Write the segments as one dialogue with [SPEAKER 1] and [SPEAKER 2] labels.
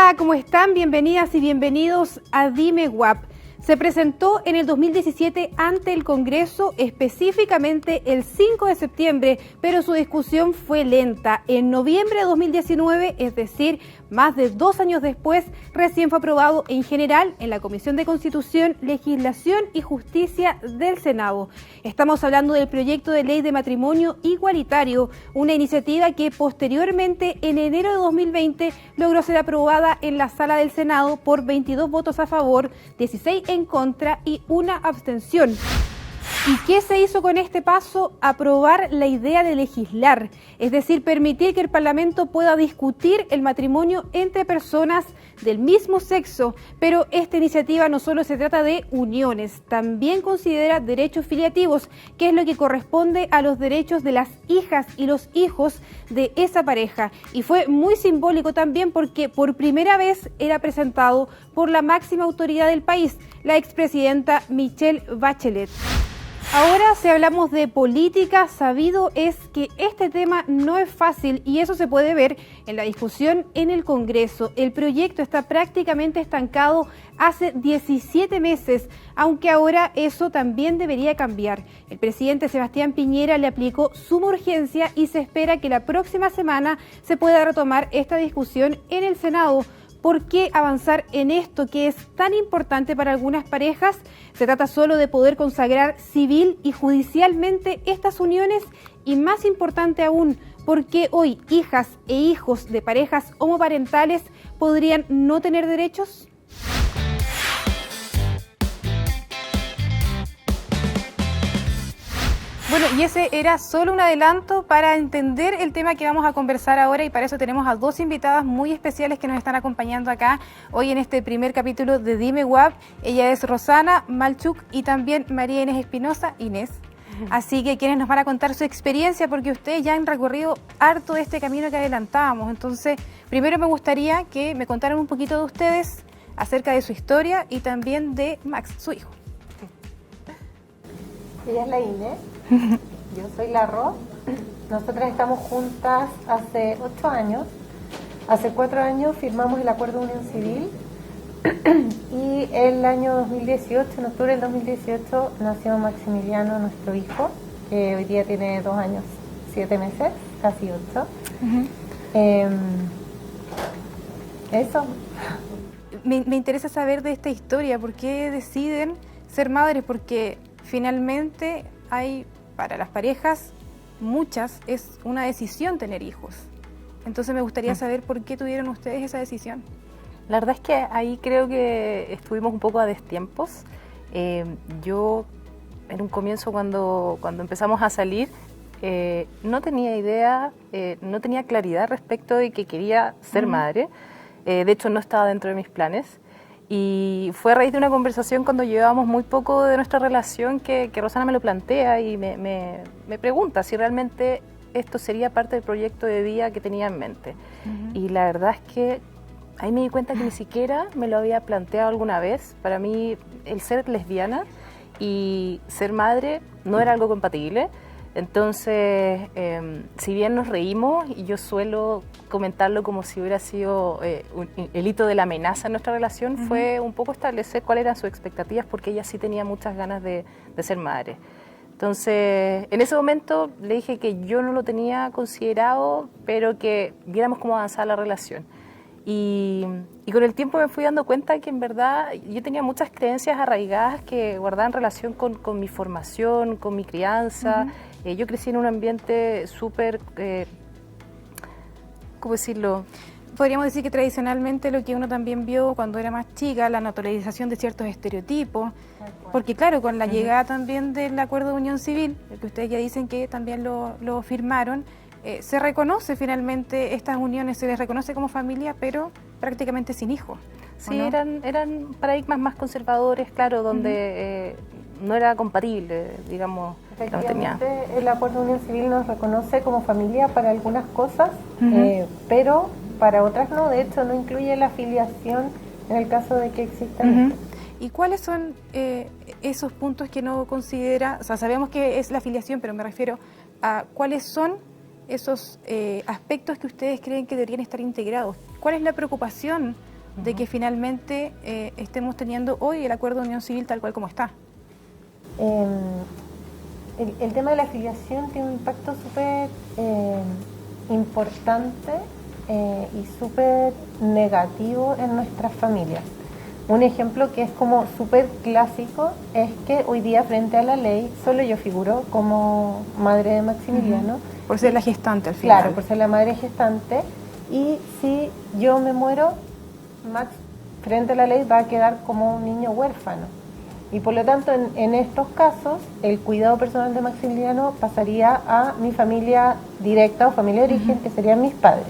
[SPEAKER 1] Hola, ¿cómo están? Bienvenidas y bienvenidos a Dime Guap. Se presentó en el 2017 ante el Congreso, específicamente el 5 de septiembre, pero su discusión fue lenta. En noviembre de 2019, es decir, más de 2 años después, recién fue aprobado en general en la Comisión de Constitución, Legislación y Justicia del Senado. Estamos hablando del proyecto de ley de matrimonio igualitario, una iniciativa que posteriormente, en enero de 2020, logró ser aprobada en la sala del Senado por 22 votos a favor, 16 en contra y una abstención. ¿Y qué se hizo con este paso? Aprobar la idea de legislar, es decir, permitir que el Parlamento pueda discutir el matrimonio entre personas del mismo sexo. Pero esta iniciativa no solo se trata de uniones, también considera derechos filiativos, que es lo que corresponde a los derechos de las hijas y los hijos de esa pareja. Y fue muy simbólico también porque por primera vez era presentado por la máxima autoridad del país, la expresidenta Michelle Bachelet. Ahora, si hablamos de política, sabido es que este tema no es fácil y eso se puede ver en la discusión en el Congreso. El proyecto está prácticamente estancado hace 17 meses, aunque ahora eso también debería cambiar. El presidente Sebastián Piñera le aplicó suma urgencia y se espera que la próxima semana se pueda retomar esta discusión en el Senado. ¿Por qué avanzar en esto que es tan importante para algunas parejas? Se trata solo de poder consagrar civil y judicialmente estas uniones y, más importante aún, ¿por qué hoy hijas e hijos de parejas homoparentales podrían no tener derechos? Bueno, y ese era solo un adelanto para entender el tema que vamos a conversar ahora, y para eso tenemos a dos invitadas muy especiales que nos están acompañando acá hoy en este primer capítulo de Dime Guap. Ella es Rosana Malchuk y también María Inés Espinosa, Inés. Así que quienes nos van a contar su experiencia, porque ustedes ya han recorrido harto de este camino que adelantábamos. Entonces, primero me gustaría que me contaran un poquito de ustedes acerca de su historia y también de Max, su hijo.
[SPEAKER 2] Ella es la Inés, yo soy la Ros. Nosotras estamos juntas hace 8 años. Hace 4 años firmamos el acuerdo de unión civil y el año 2018, en octubre del 2018, nació Maximiliano, nuestro hijo, que hoy día tiene 2 años, 7 meses, casi 8. Eso.
[SPEAKER 1] Me interesa saber de esta historia, ¿por qué deciden ser madres? Porque finalmente hay, para las parejas, muchas, es una decisión tener hijos. Entonces me gustaría saber por qué tuvieron ustedes esa decisión.
[SPEAKER 3] La verdad es que ahí creo que estuvimos un poco a destiempos. Yo, en un comienzo, cuando empezamos a salir, no tenía idea, no tenía claridad respecto de que quería ser madre. De hecho, no estaba dentro de mis planes. Y fue a raíz de una conversación cuando llevábamos muy poco de nuestra relación que Rosana me lo plantea y me pregunta si realmente esto sería parte del proyecto de vida que tenía en mente. Y la verdad es que ahí me di cuenta que ni siquiera me lo había planteado alguna vez. Para mí, el ser lesbiana y ser madre no era algo compatible. Entonces, si bien nos reímos, y yo suelo comentarlo como si hubiera sido el hito de la amenaza en nuestra relación, fue un poco establecer cuáles eran sus expectativas, porque ella sí tenía muchas ganas de ser madre. Entonces, en ese momento le dije que yo no lo tenía considerado, pero que viéramos cómo avanzaba la relación. Y con el tiempo me fui dando cuenta que en verdad yo tenía muchas creencias arraigadas que guardaban relación con mi formación, con mi crianza. Yo crecí en un ambiente súper, ¿cómo decirlo?
[SPEAKER 1] Podríamos decir que tradicionalmente lo que uno también vio cuando era más chica, la naturalización de ciertos estereotipos, porque claro, con la llegada también del acuerdo de unión civil, el que ustedes ya dicen que también lo firmaron, se reconoce finalmente estas uniones, se les reconoce como familia, pero prácticamente sin hijos.
[SPEAKER 3] Sí,
[SPEAKER 1] ¿no?
[SPEAKER 3] eran paradigmas más conservadores, claro, donde no era compatible, digamos.
[SPEAKER 2] Efectivamente, el acuerdo de unión civil nos reconoce como familia para algunas cosas, pero para otras no. De hecho, no incluye la filiación en el caso de que existan.
[SPEAKER 1] ¿Y cuáles son esos puntos que no considera? O sea, sabemos que es la filiación, pero me refiero a cuáles son esos aspectos que ustedes creen que deberían estar integrados. ¿Cuál es la preocupación de que finalmente estemos teniendo hoy el acuerdo de unión civil tal cual como está?
[SPEAKER 2] El tema de la afiliación tiene un impacto súper importante y súper negativo en nuestras familias. Un ejemplo que es como súper clásico es que hoy día frente a la ley solo yo figuro como madre de Maximiliano.
[SPEAKER 1] Por ser la gestante al final.
[SPEAKER 2] Claro, por ser la madre gestante. Y si yo me muero, Max frente a la ley va a quedar como un niño huérfano. Y por lo tanto, en estos casos, el cuidado personal de Maximiliano pasaría a mi familia directa o familia de origen, que serían mis padres.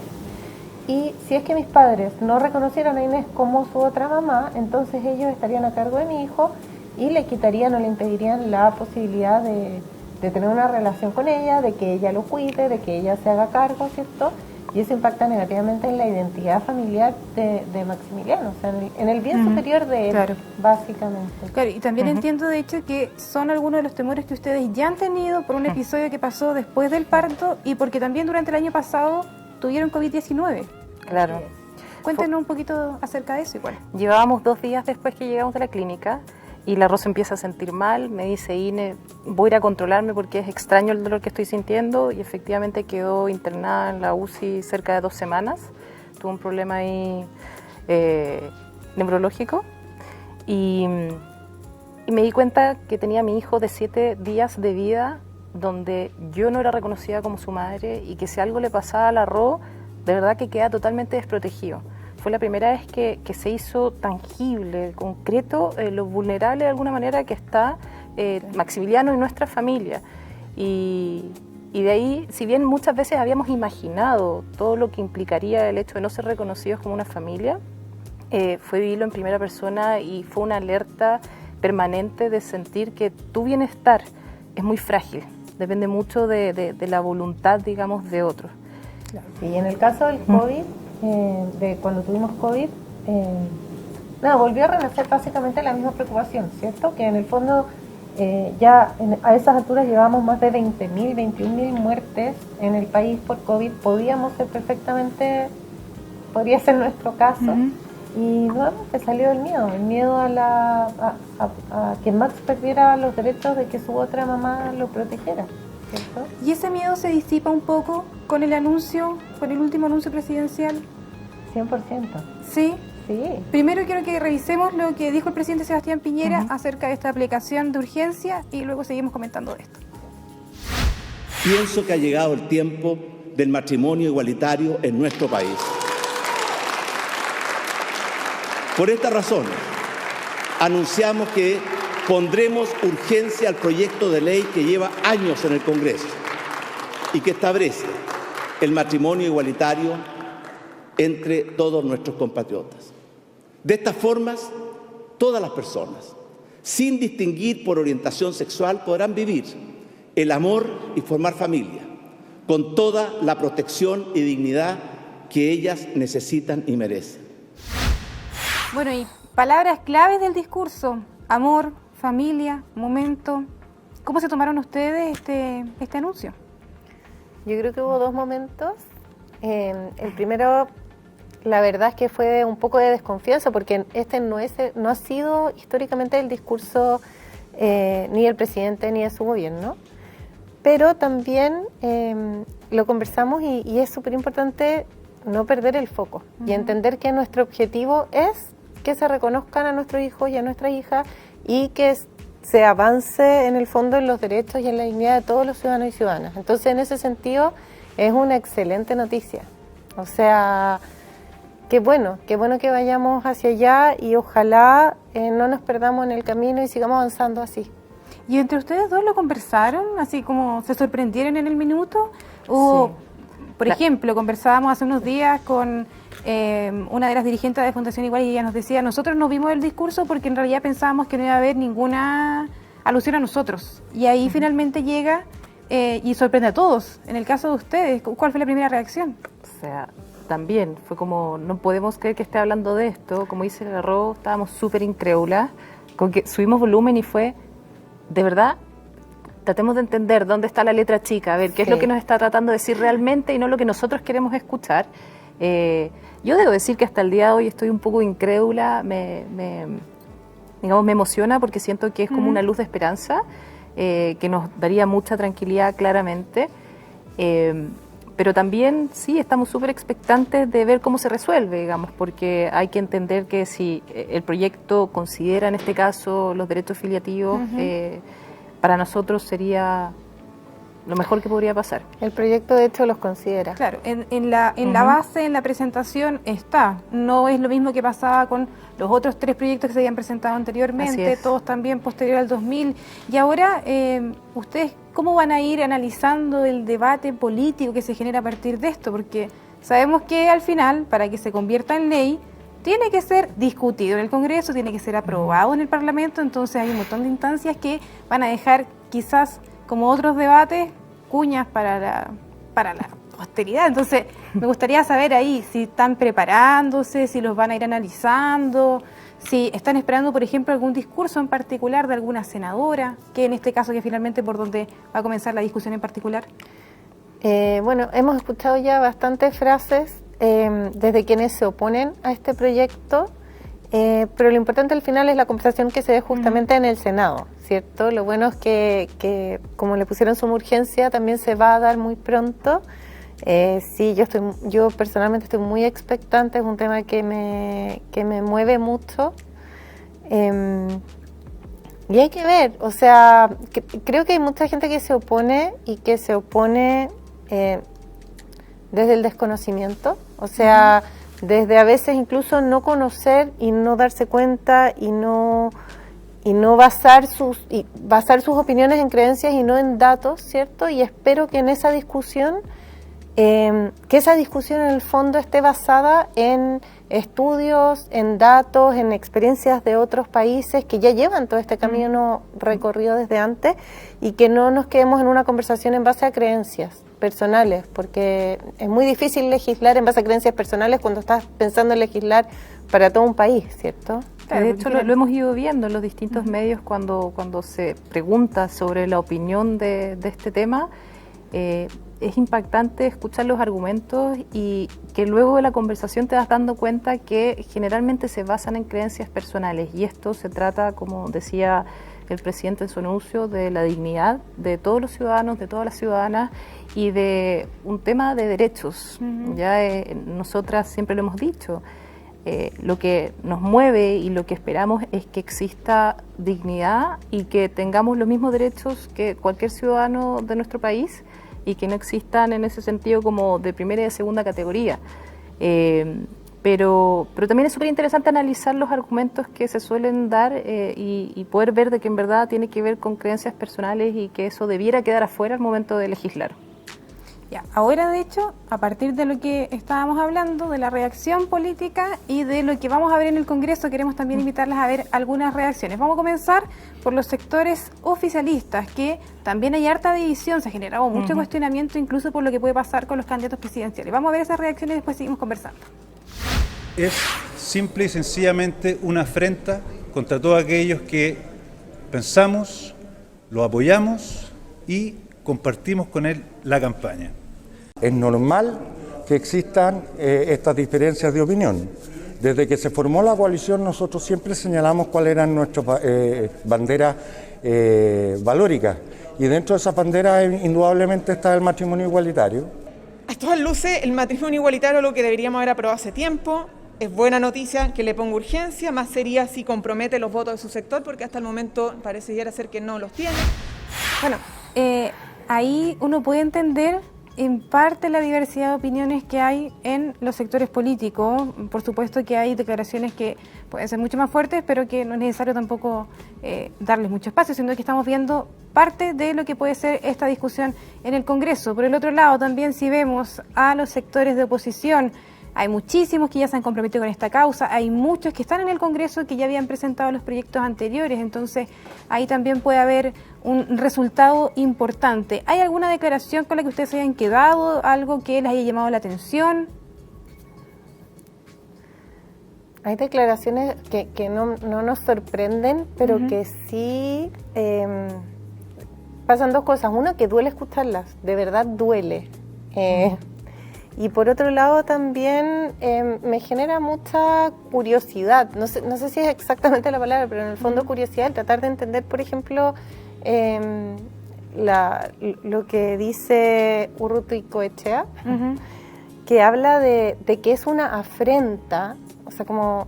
[SPEAKER 2] Y si es que mis padres no reconocieran a Inés como su otra mamá, entonces ellos estarían a cargo de mi hijo y le quitarían o le impedirían la posibilidad de tener una relación con ella, de que ella lo cuide, de que ella se haga cargo, ¿cierto? Y eso impacta negativamente en la identidad familiar de Maximiliano, o sea, en el bien superior de él,
[SPEAKER 1] claro,
[SPEAKER 2] básicamente.
[SPEAKER 1] Claro, y también entiendo, de hecho, que son algunos de los temores que ustedes ya han tenido por un episodio que pasó después del parto y porque también durante el año pasado tuvieron COVID-19.
[SPEAKER 3] Claro.
[SPEAKER 1] Cuéntenos un poquito acerca de eso igual.
[SPEAKER 3] Llevábamos 2 días después que llegamos de la clínica y la Rosa empieza a sentir mal, me dice, Ine, voy a ir a controlarme porque es extraño el dolor que estoy sintiendo, y efectivamente quedó internada en la UCI cerca de 2 semanas, tuvo un problema ahí neurológico y me di cuenta que tenía a mi hijo de 7 días de vida donde yo no era reconocida como su madre y que si algo le pasaba a la Ro, de verdad que queda totalmente desprotegido. Fue la primera vez que se hizo tangible, concreto, lo vulnerable de alguna manera que está Maximiliano y nuestra familia. Y de ahí, si bien muchas veces habíamos imaginado todo lo que implicaría el hecho de no ser reconocidos como una familia, fue vivirlo en primera persona y fue una alerta permanente de sentir que tu bienestar es muy frágil, depende mucho de la voluntad, digamos, de otros.
[SPEAKER 2] Claro. Y en el caso del COVID, de cuando tuvimos COVID, volvió a renacer básicamente la misma preocupación, ¿cierto? Que en el fondo ya a esas alturas llevamos más de 20.000, 21.000 muertes en el país por COVID, podría ser nuestro caso, y nuevamente salió el miedo a que Max perdiera los derechos de que su otra mamá lo protegiera, ¿cierto?
[SPEAKER 1] ¿Y ese miedo se disipa un poco con el último anuncio presidencial?
[SPEAKER 2] 100%.
[SPEAKER 1] ¿Sí?
[SPEAKER 2] Sí.
[SPEAKER 1] Primero quiero que revisemos lo que dijo el presidente Sebastián Piñera acerca de esta aplicación de urgencia y luego seguimos comentando de esto.
[SPEAKER 4] Pienso que ha llegado el tiempo del matrimonio igualitario en nuestro país. Por esta razón, anunciamos que pondremos urgencia al proyecto de ley que lleva años en el Congreso y que establece el matrimonio igualitario entre todos nuestros compatriotas. De estas formas, todas las personas, sin distinguir por orientación sexual, podrán vivir el amor y formar familia, con toda la protección y dignidad que ellas necesitan y merecen.
[SPEAKER 1] Bueno, y palabras claves del discurso: amor, familia, momento. ¿Cómo se tomaron ustedes este anuncio?
[SPEAKER 2] Yo creo que hubo 2 momentos. El primero, la verdad es que fue un poco de desconfianza, porque no ha sido históricamente el discurso ni del presidente ni de su gobierno, pero también lo conversamos y es súper importante no perder el foco y entender que nuestro objetivo es que se reconozcan a nuestros hijos y a nuestras hijas y que se avance en el fondo en los derechos y en la dignidad de todos los ciudadanos y ciudadanas. Entonces, en ese sentido, es una excelente noticia. O sea, qué bueno que vayamos hacia allá y ojalá no nos perdamos en el camino y sigamos avanzando así.
[SPEAKER 1] ¿Y entre ustedes dos lo conversaron, así como se sorprendieron en el minuto? O, sí. Por ejemplo, conversábamos hace unos días con una de las dirigentes de Fundación Igual y ella nos decía, nosotros no vimos el discurso porque en realidad pensábamos que no iba a haber ninguna alusión a nosotros. Y ahí finalmente llega y sorprende a todos. En el caso de ustedes, ¿cuál fue la primera reacción?
[SPEAKER 3] O sea, también fue como, no podemos creer que esté hablando de esto. Como dice la Ro, estábamos súper incrédulas, con que subimos volumen y fue, de verdad, tratemos de entender dónde está la letra chica, a ver qué es lo que nos está tratando de decir realmente y no lo que nosotros queremos escuchar. Yo debo decir que hasta el día de hoy estoy un poco incrédula, digamos, me emociona porque siento que es como una luz de esperanza que nos daría mucha tranquilidad claramente, pero también sí estamos súper expectantes de ver cómo se resuelve, digamos, porque hay que entender que si el proyecto considera en este caso los derechos filiativos, para nosotros sería lo mejor que podría pasar.
[SPEAKER 2] El proyecto de hecho los considera.
[SPEAKER 1] Claro, en la base, en la presentación está. No es lo mismo que pasaba con los otros 3 proyectos que se habían presentado anteriormente, todos también posterior al 2000. Y ahora, ¿ustedes cómo van a ir analizando el debate político que se genera a partir de esto? Porque sabemos que al final, para que se convierta en ley, tiene que ser discutido en el Congreso, tiene que ser aprobado en el Parlamento, entonces hay un montón de instancias que van a dejar quizás, como otros debates, cuñas para la posteridad. Entonces, me gustaría saber ahí si están preparándose, si los van a ir analizando, si están esperando, por ejemplo, algún discurso en particular de alguna senadora, que en este caso que finalmente por donde va a comenzar la discusión en particular.
[SPEAKER 2] Bueno, hemos escuchado ya bastantes frases desde quienes se oponen a este proyecto, pero lo importante al final es la conversación que se dé justamente en el Senado, ¿cierto? Lo bueno es que como le pusieron suma urgencia, también se va a dar muy pronto. Sí, yo personalmente estoy muy expectante, es un tema que me mueve mucho. Y hay que ver, o sea, creo que hay mucha gente que se opone y que se opone desde el desconocimiento, o sea, desde a veces incluso no conocer y no darse cuenta y no basar sus opiniones en creencias y no en datos, ¿cierto? Y espero que en esa discusión, en el fondo esté basada en estudios, en datos, en experiencias de otros países que ya llevan todo este camino recorrido desde antes, y que no nos quedemos en una conversación en base a creencias personales, porque es muy difícil legislar en base a creencias personales cuando estás pensando en legislar para todo un país, ¿cierto?
[SPEAKER 3] Claro, de hecho lo hemos ido viendo en los distintos medios cuando se pregunta sobre la opinión de este tema. Es impactante escuchar los argumentos y que luego de la conversación te vas dando cuenta que generalmente se basan en creencias personales, y esto se trata, como decía el presidente en su anuncio, de la dignidad de todos los ciudadanos, de todas las ciudadanas, y de un tema de derechos. Ya nosotras siempre lo hemos dicho, lo que nos mueve y lo que esperamos es que exista dignidad y que tengamos los mismos derechos que cualquier ciudadano de nuestro país, y que no existan en ese sentido como de primera y de segunda categoría. Pero también es súper interesante analizar los argumentos que se suelen dar y poder ver de que en verdad tiene que ver con creencias personales y que eso debiera quedar afuera al momento de legislar.
[SPEAKER 1] Ya, ahora de hecho, a partir de lo que estábamos hablando, de la reacción política y de lo que vamos a ver en el Congreso, queremos también invitarlas a ver algunas reacciones. Vamos a comenzar por los sectores oficialistas, que también hay harta división, se ha generado mucho cuestionamiento incluso por lo que puede pasar con los candidatos presidenciales. Vamos a ver esas reacciones y después seguimos conversando.
[SPEAKER 5] Es simple y sencillamente una afrenta contra todos aquellos que pensamos, lo apoyamos y compartimos con él la campaña.
[SPEAKER 6] Es normal que existan estas diferencias de opinión. Desde que se formó la coalición, nosotros siempre señalamos cuáles eran nuestras banderas valóricas. Y dentro de esas banderas indudablemente está el matrimonio igualitario.
[SPEAKER 7] A todas luces, el matrimonio igualitario es lo que deberíamos haber aprobado hace tiempo. Es buena noticia que le ponga urgencia, más sería si compromete los votos de su sector, porque hasta el momento pareciera ser que no los tiene.
[SPEAKER 1] Bueno, ahí uno puede entender en parte la diversidad de opiniones que hay en los sectores políticos. Por supuesto que hay declaraciones que pueden ser mucho más fuertes, pero que no es necesario tampoco darles mucho espacio, sino que estamos viendo parte de lo que puede ser esta discusión en el Congreso. Por el otro lado, también si vemos a los sectores de oposición, hay muchísimos que ya se han comprometido con esta causa, hay muchos que están en el Congreso que ya habían presentado los proyectos anteriores, entonces ahí también puede haber un resultado importante. ¿Hay alguna declaración con la que ustedes se hayan quedado, algo que les haya llamado la atención?
[SPEAKER 2] Hay declaraciones que no nos sorprenden, pero que sí pasan dos cosas. Uno, que duele escucharlas, de verdad duele. Y por otro lado también me genera mucha curiosidad, no sé si es exactamente la palabra, pero en el fondo curiosidad, el tratar de entender, por ejemplo, lo que dice Urruticoechea, que habla de que es una afrenta, o sea, como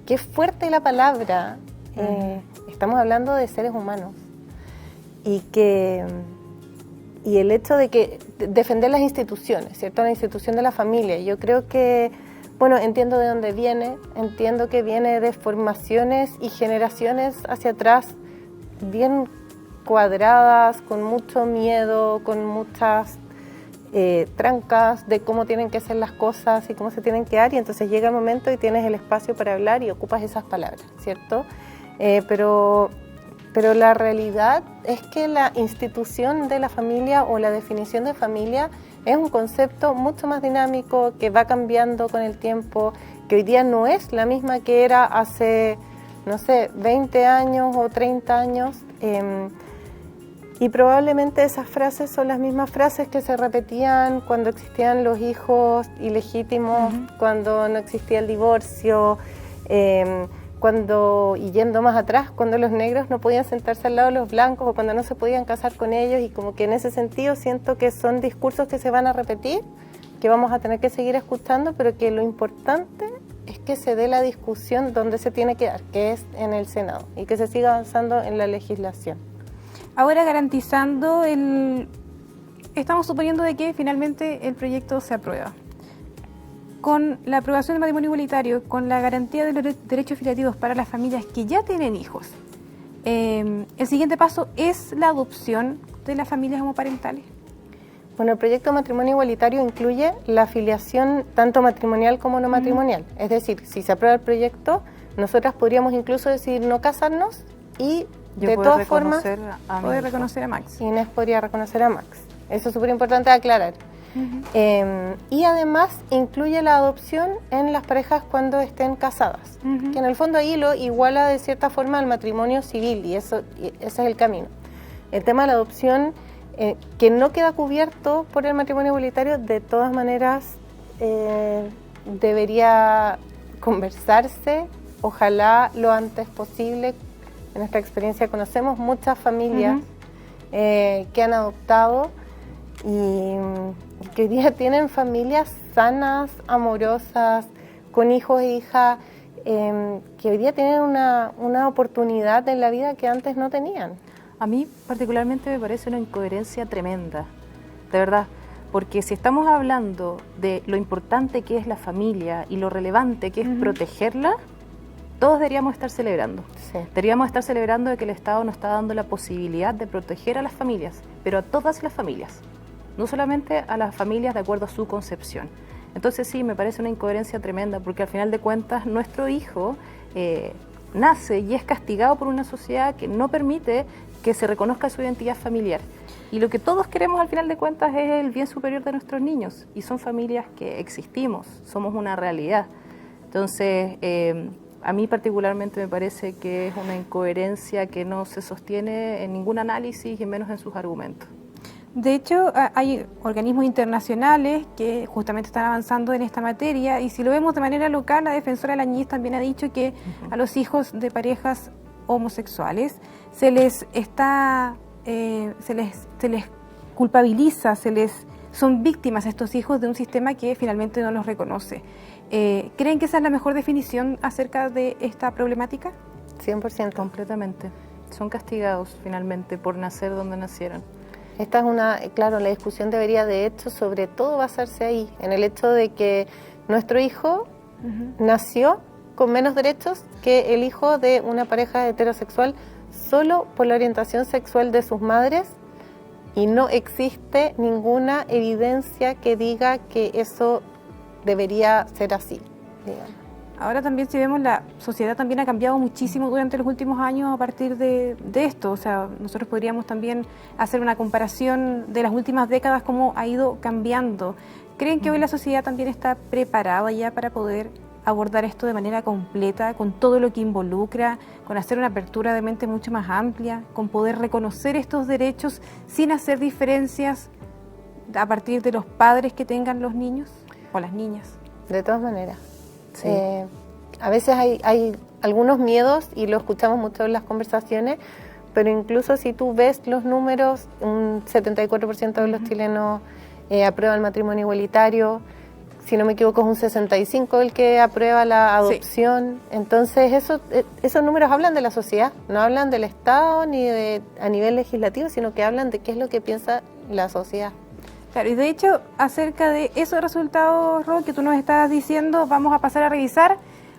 [SPEAKER 2] qué fuerte la palabra, estamos hablando de seres humanos, y el hecho de que defender las instituciones, ¿cierto? La institución de la familia. Yo creo que, bueno, entiendo de dónde viene, entiendo que viene de formaciones y generaciones hacia atrás bien cuadradas, con mucho miedo, con muchas trancas de cómo tienen que ser las cosas y cómo se tienen que dar, y entonces llega el momento y tienes el espacio para hablar y ocupas esas palabras, ¿cierto? Pero la realidad es que la institución de la familia o la definición de familia es un concepto mucho más dinámico, que va cambiando con el tiempo, que hoy día no es la misma que era hace, no sé, 20 años o 30 años. Y probablemente esas frases son las mismas frases que se repetían cuando existían los hijos ilegítimos, cuando no existía el divorcio, y yendo más atrás, cuando los negros no podían sentarse al lado de los blancos o cuando no se podían casar con ellos, y como que en ese sentido siento que son discursos que se van a repetir, que vamos a tener que seguir escuchando, pero que lo importante es que se dé la discusión donde se tiene que dar, que es en el Senado, y que se siga avanzando en la legislación.
[SPEAKER 1] Ahora garantizando estamos suponiendo de que finalmente el proyecto se aprueba. Con la aprobación del matrimonio igualitario, con la garantía de los derechos filiativos para las familias que ya tienen hijos, el siguiente paso es la adopción de las familias homoparentales.
[SPEAKER 2] Bueno, el proyecto de matrimonio igualitario incluye la filiación tanto matrimonial como no matrimonial. Es decir, si se aprueba el proyecto, nosotras podríamos incluso decidir no casarnos y de todas formas
[SPEAKER 1] poder reconocer a Max.
[SPEAKER 2] Inés podría reconocer a Max. Eso es súper importante de aclarar. Y además incluye la adopción en las parejas cuando estén casadas, que en el fondo ahí lo iguala de cierta forma al matrimonio civil, y ese es el camino. El tema de la adopción, que no queda cubierto por el matrimonio igualitario, de todas maneras debería conversarse, ojalá lo antes posible. En nuestra experiencia conocemos muchas familias que han adoptado y que hoy día tienen familias sanas, amorosas, con hijos e hijas, que hoy día tienen una oportunidad en la vida que antes no tenían.
[SPEAKER 3] A mí particularmente me parece una incoherencia tremenda, de verdad, porque si estamos hablando de lo importante que es la familia y lo relevante que es protegerla, todos deberíamos estar celebrando.
[SPEAKER 2] Sí.
[SPEAKER 3] Deberíamos estar celebrando de que el Estado nos está dando la posibilidad de proteger a las familias, pero a todas las familias, no solamente a las familias de acuerdo a su concepción. Entonces sí, me parece una incoherencia tremenda, porque al final de cuentas nuestro hijo nace y es castigado por una sociedad que no permite que se reconozca su identidad familiar. Y lo que todos queremos al final de cuentas es el bien superior de nuestros niños, y son familias que existimos, somos una realidad. Entonces, a mí particularmente me parece que es una incoherencia que no se sostiene en ningún análisis y menos en sus argumentos.
[SPEAKER 1] De hecho, hay organismos internacionales que justamente están avanzando en esta materia, y si lo vemos de manera local, la defensora de la niñez también ha dicho que a los hijos de parejas homosexuales se les culpabiliza, son víctimas a estos hijos de un sistema que finalmente no los reconoce. ¿Creen que esa es la mejor definición acerca de esta problemática?
[SPEAKER 2] 100%.
[SPEAKER 3] Completamente. Son castigados finalmente por nacer donde nacieron.
[SPEAKER 2] Esta es claro, la discusión debería de hecho sobre todo basarse ahí, en el hecho de que nuestro hijo nació con menos derechos que el hijo de una pareja heterosexual solo por la orientación sexual de sus madres, y no existe ninguna evidencia que diga que eso debería ser así, digamos.
[SPEAKER 1] Ahora también, si vemos, la sociedad también ha cambiado muchísimo durante los últimos años a partir de esto. O sea, nosotros podríamos también hacer una comparación de las últimas décadas, cómo ha ido cambiando. ¿Creen que hoy la sociedad también está preparada ya para poder abordar esto de manera completa, con todo lo que involucra, con hacer una apertura de mente mucho más amplia, con poder reconocer estos derechos sin hacer diferencias a partir de los padres que tengan los niños o las niñas?
[SPEAKER 2] De todas maneras.
[SPEAKER 3] Sí.
[SPEAKER 2] A veces hay algunos miedos y lo escuchamos mucho en las conversaciones, pero incluso si tú ves los números, un 74% de los chilenos aprueba el matrimonio igualitario, si no me equivoco es un 65% el que aprueba la adopción. Sí. Entonces esos números hablan de la sociedad, no hablan del Estado ni a nivel legislativo, sino que hablan de qué es lo que piensa la sociedad.
[SPEAKER 1] Claro, y de hecho, acerca de esos resultados, Ro, que tú nos estabas diciendo, vamos a pasar a revisar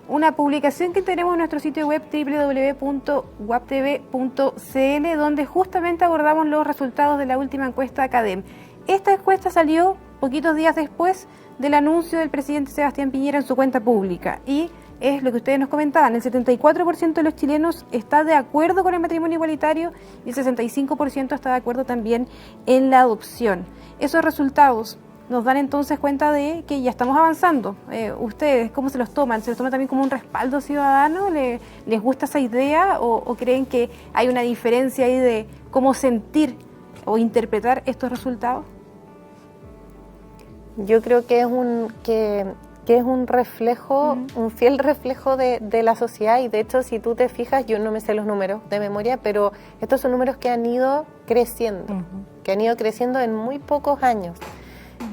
[SPEAKER 1] una publicación que tenemos en nuestro sitio web www.waptv.cl, donde justamente abordamos los resultados de la última encuesta Academ. Esta encuesta salió poquitos días después del anuncio del presidente Sebastián Piñera en su cuenta pública, y es lo que ustedes nos comentaban: el 74% de los chilenos está de acuerdo con el matrimonio igualitario y el 65% está de acuerdo también en la adopción. Esos resultados nos dan entonces cuenta de que ya estamos avanzando. ¿Ustedes cómo se los toman? ¿Se los toman también como un respaldo ciudadano? ¿Les gusta esa idea o creen que hay una diferencia ahí de cómo sentir o interpretar estos resultados?
[SPEAKER 2] Yo creo que es un reflejo, un fiel reflejo de la sociedad, y de hecho si tú te fijas, yo no me sé los números de memoria, pero estos son números que han ido creciendo, en muy pocos años.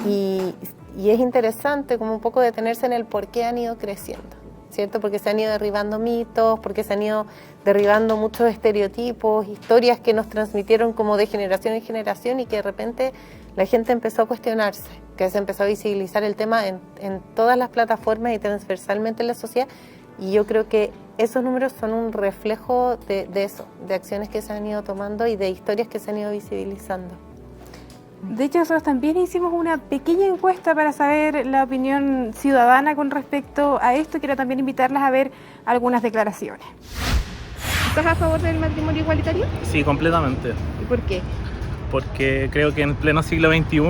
[SPEAKER 2] Y es interesante como un poco detenerse en el por qué han ido creciendo, ¿cierto? Porque se han ido derribando mitos, porque se han ido derribando muchos estereotipos, historias que nos transmitieron como de generación en generación, y que de repente la gente empezó a cuestionarse, que se empezó a visibilizar el tema en todas las plataformas y transversalmente en la sociedad. Y yo creo que esos números son un reflejo de eso, de acciones que se han ido tomando y de historias que se han ido visibilizando.
[SPEAKER 1] De hecho, nosotros también hicimos una pequeña encuesta para saber la opinión ciudadana con respecto a esto. Quiero también invitarlas a ver algunas declaraciones. ¿Estás a favor del matrimonio igualitario?
[SPEAKER 8] Sí, completamente.
[SPEAKER 1] ¿Y por qué?
[SPEAKER 8] Porque creo que en pleno siglo XXI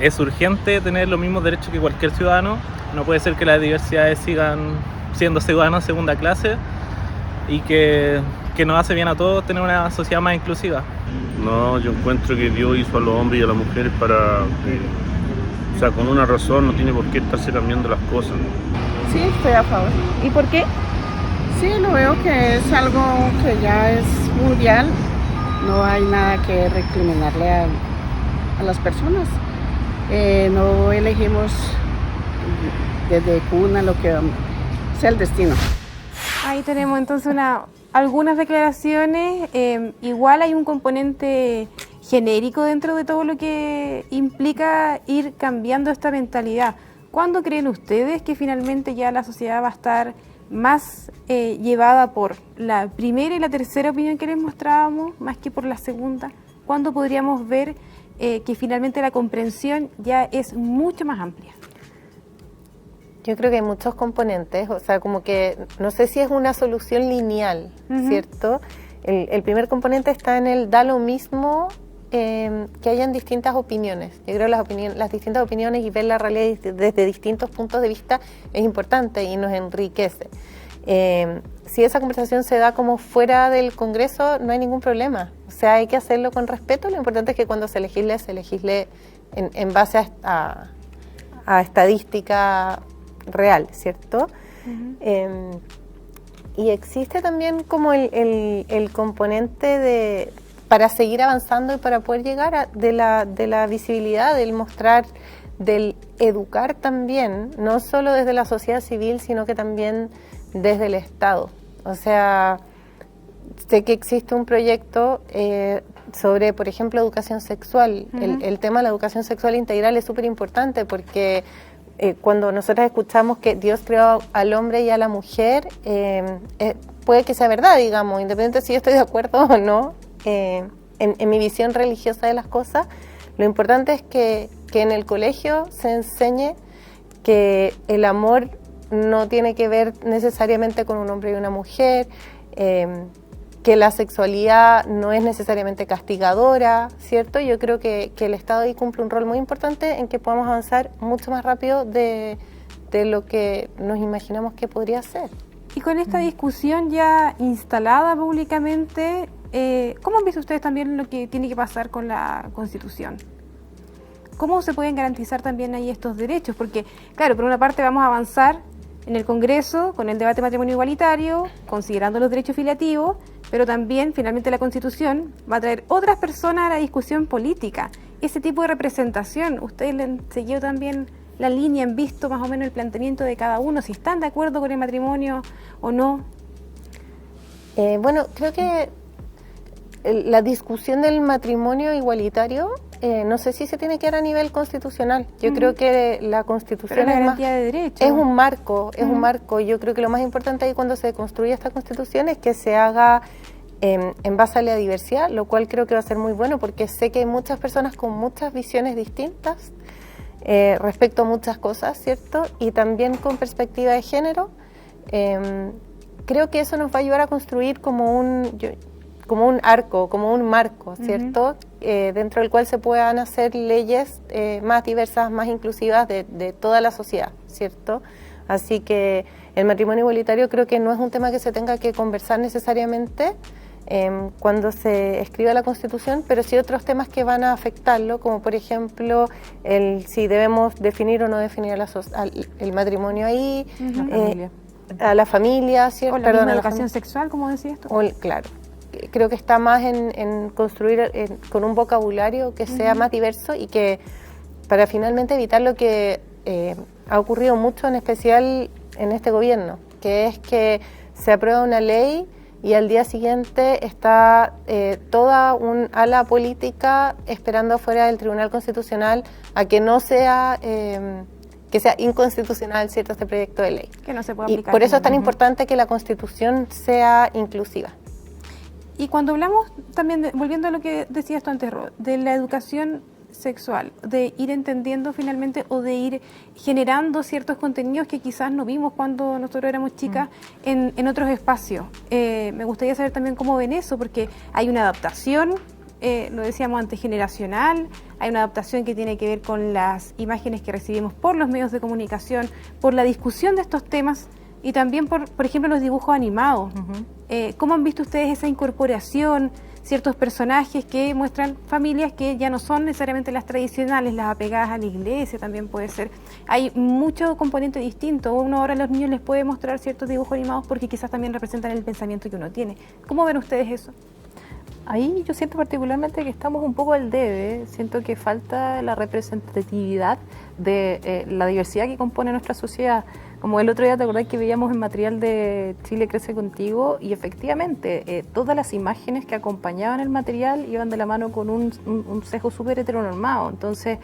[SPEAKER 8] es urgente tener los mismos derechos que cualquier ciudadano. No puede ser que las diversidades sigan siendo ciudadanos de segunda clase, y que nos hace bien a todos tener una sociedad más inclusiva.
[SPEAKER 9] No, yo encuentro que Dios hizo a los hombres y a las mujeres para... o sea, con una razón, no tiene por qué estarse cambiando las cosas.
[SPEAKER 10] Sí, estoy a favor.
[SPEAKER 1] ¿Y por qué?
[SPEAKER 10] Sí, lo veo que es algo que ya es mundial. No hay nada que recriminarle a las personas. No elegimos desde cuna lo que sea el destino.
[SPEAKER 1] Ahí tenemos entonces algunas declaraciones. Igual hay un componente genérico dentro de todo lo que implica ir cambiando esta mentalidad. ¿Cuándo creen ustedes que finalmente ya la sociedad va a estar más llevada por la primera y la tercera opinión que les mostrábamos, más que por la segunda? ¿Cuándo podríamos ver que finalmente la comprensión ya es mucho más amplia?
[SPEAKER 2] Yo creo que hay muchos componentes, o sea, como que no sé si es una solución lineal, ¿cierto? El primer componente está en el da lo mismo que hayan distintas opiniones. Yo creo que las distintas opiniones y ver la realidad desde distintos puntos de vista es importante y nos enriquece. Si esa conversación se da como fuera del Congreso, no hay ningún problema. O sea, hay que hacerlo con respeto. Lo importante es que cuando se legisle en base a estadística real, ¿cierto? Y existe también como el componente para seguir avanzando y para poder llegar de la visibilidad, del mostrar, del educar también, no solo desde la sociedad civil, sino que también desde el Estado. O sea, sé que existe un proyecto sobre, por ejemplo, educación sexual. El tema de la educación sexual integral es súper importante porque cuando nosotros escuchamos que Dios creó al hombre y a la mujer, puede que sea verdad, digamos, independiente si yo estoy de acuerdo o no, en mi visión religiosa de las cosas. Lo importante es que en el colegio se enseñe que el amor no tiene que ver necesariamente con un hombre y una mujer, que la sexualidad no es necesariamente castigadora, ¿cierto? Yo creo que el Estado ahí cumple un rol muy importante en que podamos avanzar mucho más rápido de lo que nos imaginamos que podría ser.
[SPEAKER 1] Y con esta discusión ya instalada públicamente, ¿cómo han visto ustedes también lo que tiene que pasar con la Constitución? ¿cómo se pueden garantizar también ahí estos derechos? Porque, claro, por una parte vamos a avanzar en el Congreso con el debate de matrimonio igualitario, considerando los derechos filiativos, pero también finalmente la Constitución va a traer otras personas a la discusión política. Ese tipo de representación, ¿ustedes le han seguido también la línea, han visto más o menos el planteamiento de cada uno, si están de acuerdo con el matrimonio o no?
[SPEAKER 2] Bueno, creo que la discusión del matrimonio igualitario, no sé si se tiene que dar a nivel constitucional. Yo creo que la Constitución
[SPEAKER 1] pero la garantía de derechos
[SPEAKER 2] es un marco, un marco. Yo creo que lo más importante ahí cuando se construye esta Constitución es que se haga en base a la diversidad, lo cual creo que va a ser muy bueno porque sé que hay muchas personas con muchas visiones distintas respecto a muchas cosas, ¿cierto? Y también con perspectiva de género. Creo que eso nos va a ayudar a construir como un arco, como un marco, ¿cierto? Dentro del cual se puedan hacer leyes más diversas, más inclusivas de toda la sociedad, ¿cierto? Así que el matrimonio igualitario creo que no es un tema que se tenga que conversar necesariamente cuando se escriba la Constitución, pero sí otros temas que van a afectarlo, como por ejemplo si debemos definir o no definir el matrimonio ahí, a la familia, ¿cierto?
[SPEAKER 1] O la misma educación sexual, como decías tú.
[SPEAKER 2] Claro. Creo que está más en construir con un vocabulario que sea más diverso y que para finalmente evitar lo que ha ocurrido mucho, en especial en este gobierno, que es que se aprueba una ley y al día siguiente está toda un ala política esperando afuera del Tribunal Constitucional a que no sea que sea inconstitucional, ¿cierto?, este proyecto de ley.
[SPEAKER 1] Que no se pueda
[SPEAKER 2] y
[SPEAKER 1] aplicar.
[SPEAKER 2] por eso es tan importante que la Constitución sea inclusiva.
[SPEAKER 1] Y cuando hablamos también, volviendo a lo que decías tú antes, Ro, de la educación sexual, de ir entendiendo finalmente o de ir generando ciertos contenidos que quizás no vimos cuando nosotros éramos chicas en otros espacios. Me gustaría saber también cómo ven eso, porque hay una adaptación, lo decíamos antes, generacional, hay una adaptación que tiene que ver con las imágenes que recibimos por los medios de comunicación, por la discusión de estos temas y también por ejemplo, los dibujos animados. ¿Cómo han visto ustedes esa incorporación, ciertos personajes que muestran familias que ya no son necesariamente las tradicionales, las apegadas a la iglesia también puede ser? Hay mucho componente distinto. Uno ahora a los niños les puede mostrar ciertos dibujos animados porque quizás también representan el pensamiento que uno tiene. ¿Cómo ven ustedes eso?
[SPEAKER 3] Ahí yo siento particularmente que estamos un poco al debe, siento que falta la representatividad de la diversidad que compone nuestra sociedad. Como el otro día, ¿te acordás que veíamos el material de Chile Crece Contigo? Y efectivamente, todas las imágenes que acompañaban el material iban de la mano con un sesgo súper heteronormado. Entonces,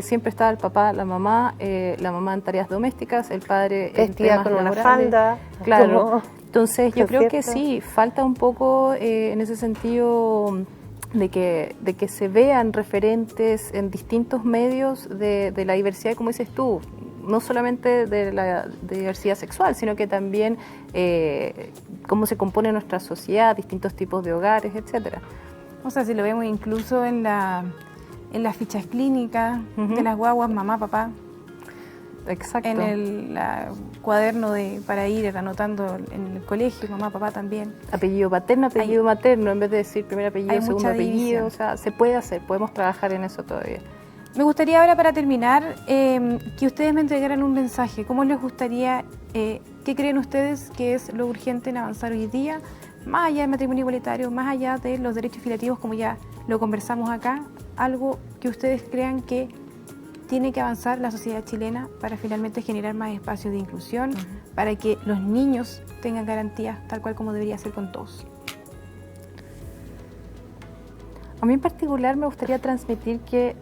[SPEAKER 3] siempre estaba el papá, la mamá en tareas domésticas, el padre
[SPEAKER 2] vestida con una falda.
[SPEAKER 3] Claro.
[SPEAKER 2] Como...
[SPEAKER 3] Entonces yo creo que sí, falta un poco en ese sentido de que se vean referentes en distintos medios de la diversidad, como dices tú, no solamente de la diversidad sexual, sino que también cómo se compone nuestra sociedad, distintos tipos de hogares, etcétera.
[SPEAKER 1] O sea, si lo vemos incluso en las fichas clínicas de las guaguas, mamá, papá.
[SPEAKER 3] Exacto.
[SPEAKER 1] En el cuaderno para ir anotando en el colegio, mamá, papá también.
[SPEAKER 3] Apellido paterno, apellido materno, en vez de decir primer apellido, segundo apellido. O sea, se puede hacer, podemos trabajar en eso todavía.
[SPEAKER 1] Me gustaría ahora, para terminar, que ustedes me entregaran un mensaje. ¿Cómo les gustaría, qué creen ustedes que es lo urgente en avanzar hoy día, más allá del matrimonio igualitario, más allá de los derechos filiativos, como ya lo conversamos acá? Algo que ustedes crean que tiene que avanzar la sociedad chilena para finalmente generar más espacios de inclusión, para que los niños tengan garantías tal cual como debería ser con todos.
[SPEAKER 3] A mí en particular me gustaría transmitir que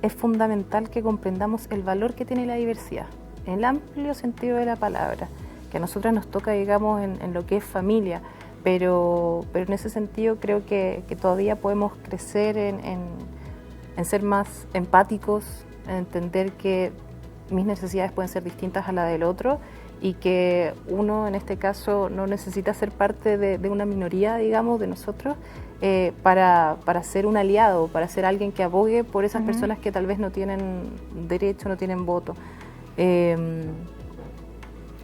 [SPEAKER 3] es fundamental que comprendamos el valor que tiene la diversidad, en el amplio sentido de la palabra, que a nosotras nos toca, digamos, en lo que es familia, pero en ese sentido creo que todavía podemos crecer en ser más empáticos, en entender que mis necesidades pueden ser distintas a la del otro y que uno en este caso no necesita ser parte de una minoría, digamos, de nosotros para ser un aliado, para ser alguien que abogue por esas personas que tal vez no tienen derecho, no tienen voto.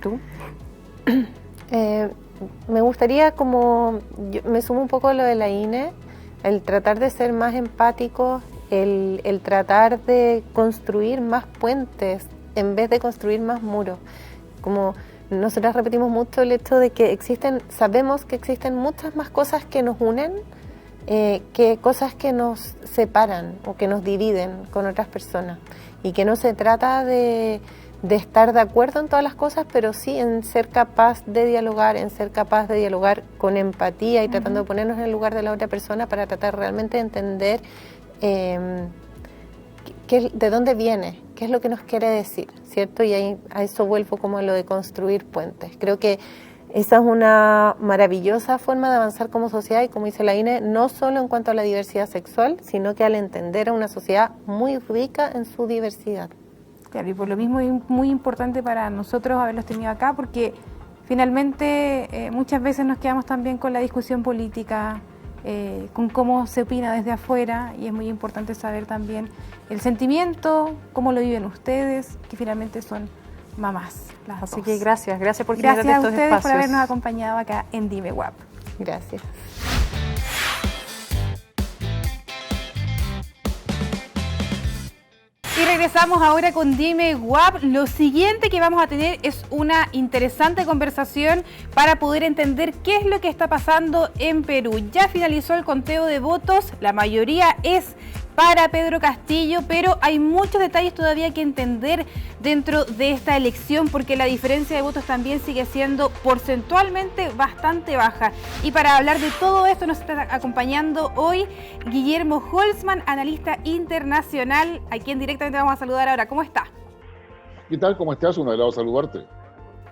[SPEAKER 3] ¿Tú?
[SPEAKER 2] Me gustaría, me sumo un poco a lo de la INE, el tratar de ser más empáticos
[SPEAKER 3] el tratar de construir más puentes en vez de construir más muros. Como nosotras repetimos mucho el hecho de que sabemos que existen muchas más cosas que nos unen que cosas que nos separan o que nos dividen con otras personas, y que no se trata de estar de acuerdo en todas las cosas, pero sí en ser capaz de dialogar, con empatía y tratando de ponernos en el lugar de la otra persona para tratar realmente de entender de dónde viene, qué es lo que nos quiere decir, ¿cierto? Y ahí, a eso vuelvo como a lo de construir puentes. Creo que esa es una maravillosa forma de avanzar como sociedad, y como dice la INE, no solo en cuanto a la diversidad sexual, sino que al entender a una sociedad muy rica en su diversidad.
[SPEAKER 1] Claro, y por lo mismo es muy importante para nosotros haberlos tenido acá, porque finalmente muchas veces nos quedamos también con la discusión política, con cómo se opina desde afuera, y es muy importante saber también el sentimiento, cómo lo viven ustedes, que finalmente son mamás.
[SPEAKER 3] Así que gracias por
[SPEAKER 1] generar estos espacios. Gracias a ustedes por habernos
[SPEAKER 3] acompañado
[SPEAKER 1] acompañado acá en Dime Guap.
[SPEAKER 3] Gracias.
[SPEAKER 1] Y regresamos ahora con Dime Guap. Lo siguiente que vamos a tener es una interesante conversación para poder entender qué es lo que está pasando en Perú. Ya finalizó el conteo de votos, la mayoría es para Pedro Castillo, pero hay muchos detalles todavía que entender dentro de esta elección, porque la diferencia de votos también sigue siendo porcentualmente bastante baja. Y para hablar de todo esto nos está acompañando hoy Guillermo Holzman, analista internacional, a quien directamente vamos a saludar ahora. ¿Cómo está?
[SPEAKER 11] ¿Qué tal? ¿Cómo estás? Un agrado saludarte.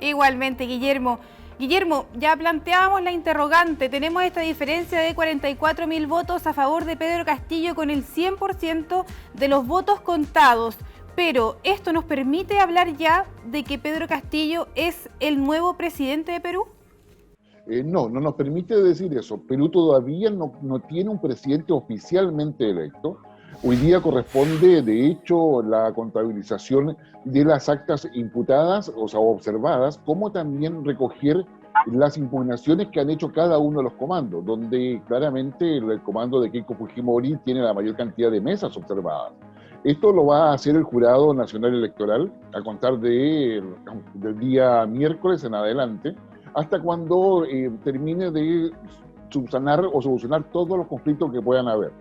[SPEAKER 1] Igualmente, Guillermo. Guillermo, ya planteábamos la interrogante, tenemos esta diferencia de 44.000 votos a favor de Pedro Castillo con el 100% de los votos contados, pero ¿esto nos permite hablar ya de que Pedro Castillo es el nuevo presidente de Perú?
[SPEAKER 11] No nos permite decir eso. Perú todavía no tiene un presidente oficialmente electo. Hoy día corresponde, de hecho, la contabilización de las actas imputadas, o sea, observadas, como también recoger las impugnaciones que han hecho cada uno de los comandos, donde claramente el comando de Keiko Fujimori tiene la mayor cantidad de mesas observadas. Esto lo va a hacer el Jurado Nacional Electoral a contar del día miércoles en adelante, hasta cuando termine de subsanar o solucionar todos los conflictos que puedan haber.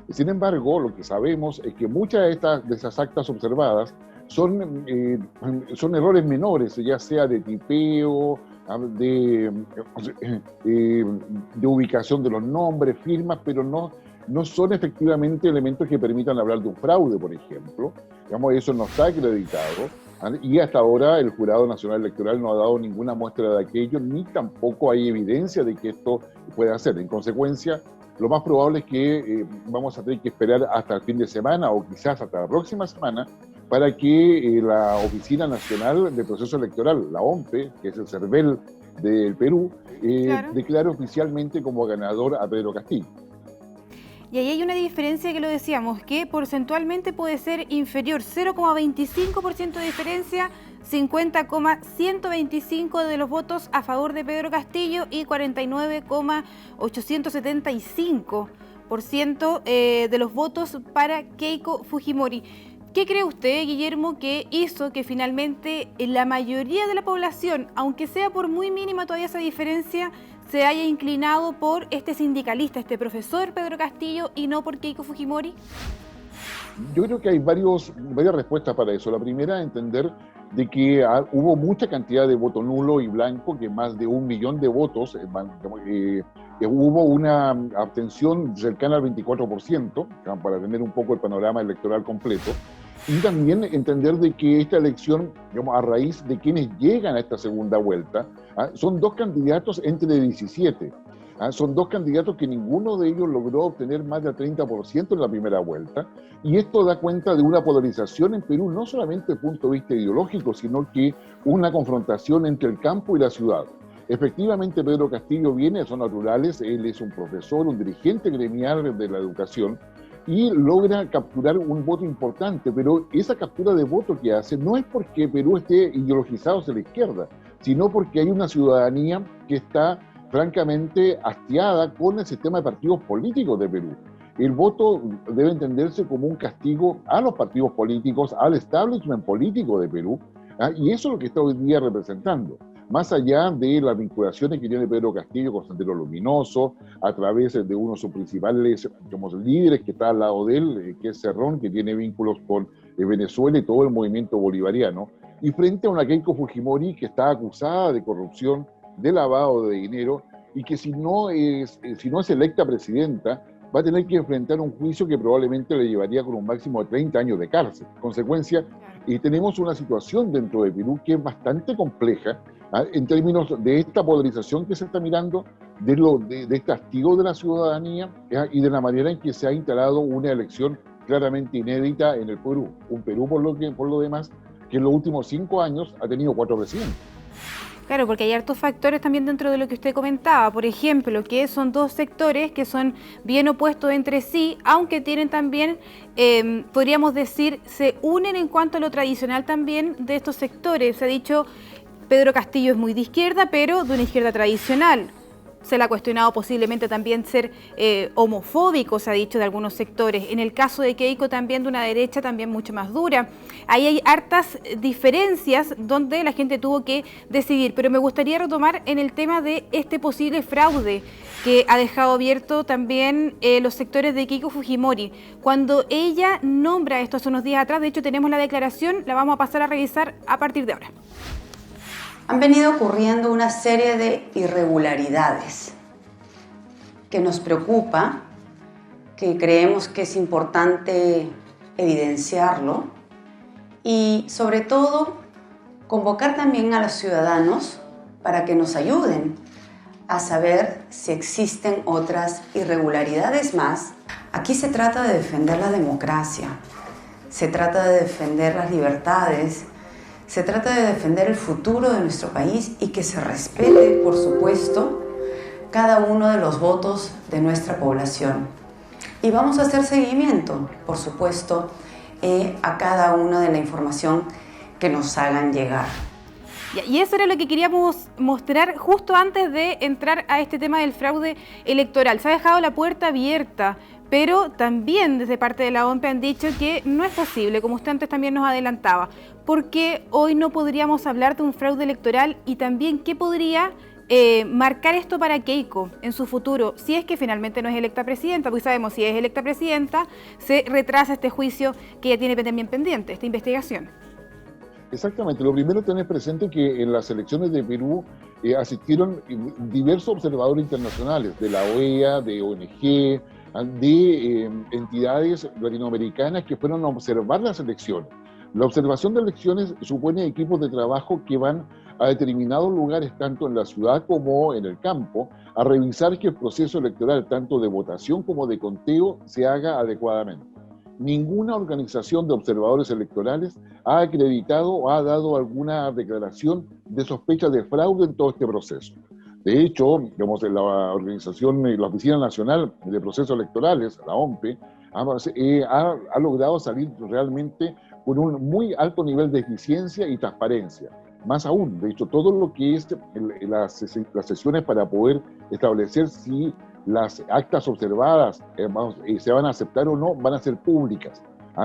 [SPEAKER 11] Sin embargo, lo que sabemos es que muchas de esas actas observadas son errores menores, ya sea de tipeo, de ubicación de los nombres, firmas, pero no son efectivamente elementos que permitan hablar de un fraude, por ejemplo. Digamos, eso no está acreditado, y hasta ahora el Jurado Nacional Electoral no ha dado ninguna muestra de aquello, ni tampoco hay evidencia de que esto pueda ser. En consecuencia, lo más probable es que vamos a tener que esperar hasta el fin de semana o quizás hasta la próxima semana para que la Oficina Nacional de Proceso Electoral, la OMPE, que es el CERVEL del Perú, declare oficialmente como ganador a Pedro Castillo.
[SPEAKER 1] Y ahí hay una diferencia que lo decíamos, que porcentualmente puede ser inferior, 0,25% de diferencia, 50,125 de los votos a favor de Pedro Castillo y 49,875% de los votos para Keiko Fujimori. ¿Qué cree usted, Guillermo, que hizo que finalmente la mayoría de la población, aunque sea por muy mínima todavía esa diferencia, se haya inclinado por este sindicalista, este profesor Pedro Castillo, y no por Keiko Fujimori?
[SPEAKER 11] Yo creo que hay varias respuestas para eso. La primera, entender de que hubo mucha cantidad de voto nulo y blanco, que más de 1 millón de votos, hubo una abstención cercana al 24%, para tener un poco el panorama electoral completo. Y también entender de que esta elección, a raíz de quienes llegan a esta segunda vuelta, son 2 candidatos entre 17. Son 2 candidatos que ninguno de ellos logró obtener más del 30% en la primera vuelta, y esto da cuenta de una polarización en Perú, no solamente desde el punto de vista ideológico, sino que una confrontación entre el campo y la ciudad. Efectivamente, Pedro Castillo viene de zonas rurales, él es un profesor, un dirigente gremial de la educación, y logra capturar un voto importante, pero esa captura de voto que hace no es porque Perú esté ideologizado hacia la izquierda, sino porque hay una ciudadanía que está francamente hastiada con el sistema de partidos políticos de Perú. el voto debe entenderse como un castigo a los partidos políticos, al establishment político de Perú, y eso es lo que está hoy día representando. Más allá de las vinculaciones que tiene Pedro Castillo con Sendero Luminoso, a través de uno de sus principales, digamos, líderes que está al lado de él, que es Cerrón, que tiene vínculos con Venezuela y todo el movimiento bolivariano, y frente a una Keiko Fujimori que está acusada de corrupción, de lavado de dinero, y que si no es electa presidenta, va a tener que enfrentar un juicio que probablemente le llevaría con un máximo de 30 años de cárcel. En consecuencia, tenemos una situación dentro de Perú que es bastante compleja, en términos de esta polarización que se está mirando, de este castigo de la ciudadanía, y de la manera en que se ha instalado una elección claramente inédita en el Perú. Un Perú, por lo demás, que en los últimos 5 años ha tenido 4 presidentes.
[SPEAKER 1] Claro, porque hay hartos factores también dentro de lo que usted comentaba. Por ejemplo, que son 2 sectores que son bien opuestos entre sí, aunque tienen también, podríamos decir, se unen en cuanto a lo tradicional también de estos sectores. Se ha dicho, Pedro Castillo es muy de izquierda, pero de una izquierda tradicional. Se le ha cuestionado posiblemente también ser homofóbico, se ha dicho, de algunos sectores. En el caso de Keiko también de una derecha también mucho más dura. Ahí hay hartas diferencias donde la gente tuvo que decidir. Pero me gustaría retomar en el tema de este posible fraude que ha dejado abierto también los sectores de Keiko Fujimori. Cuando ella nombra esto hace unos días atrás, de hecho tenemos la declaración, la vamos a pasar a revisar a partir de ahora.
[SPEAKER 12] Han venido ocurriendo una serie de irregularidades que nos preocupa, que creemos que es importante evidenciarlo y sobre todo convocar también a los ciudadanos para que nos ayuden a saber si existen otras irregularidades más. Aquí se trata de defender la democracia, se trata de defender las libertades, se trata de defender el futuro de nuestro país y que se respete, por supuesto, cada uno de los votos de nuestra población. Y vamos a hacer seguimiento, por supuesto, a cada una de la información que nos hagan llegar.
[SPEAKER 1] Y eso era lo que queríamos mostrar justo antes de entrar a este tema del fraude electoral. Se ha dejado la puerta abierta, pero también desde parte de la OMP han dicho que no es posible, como usted antes también nos adelantaba, porque hoy no podríamos hablar de un fraude electoral y también qué podría marcar esto para Keiko en su futuro, si es que finalmente no es electa presidenta, porque sabemos si es electa presidenta, se retrasa este juicio que ya tiene también pendiente, esta investigación.
[SPEAKER 11] Exactamente, lo primero es tener presente que en las elecciones de Perú asistieron diversos observadores internacionales, de la OEA, de ONG, de entidades latinoamericanas que fueron a observar las elecciones. La observación de elecciones supone equipos de trabajo que van a determinados lugares, tanto en la ciudad como en el campo, a revisar que el proceso electoral, tanto de votación como de conteo, se haga adecuadamente. Ninguna organización de observadores electorales ha acreditado o ha dado alguna declaración de sospecha de fraude en todo este proceso. De hecho, digamos, la organización, la Oficina Nacional de Procesos Electorales, la OMP, ha logrado salir realmente con un muy alto nivel de eficiencia y transparencia. Más aún, de hecho, todo lo que es las sesiones para poder establecer si las actas observadas se van a aceptar o no, van a ser públicas.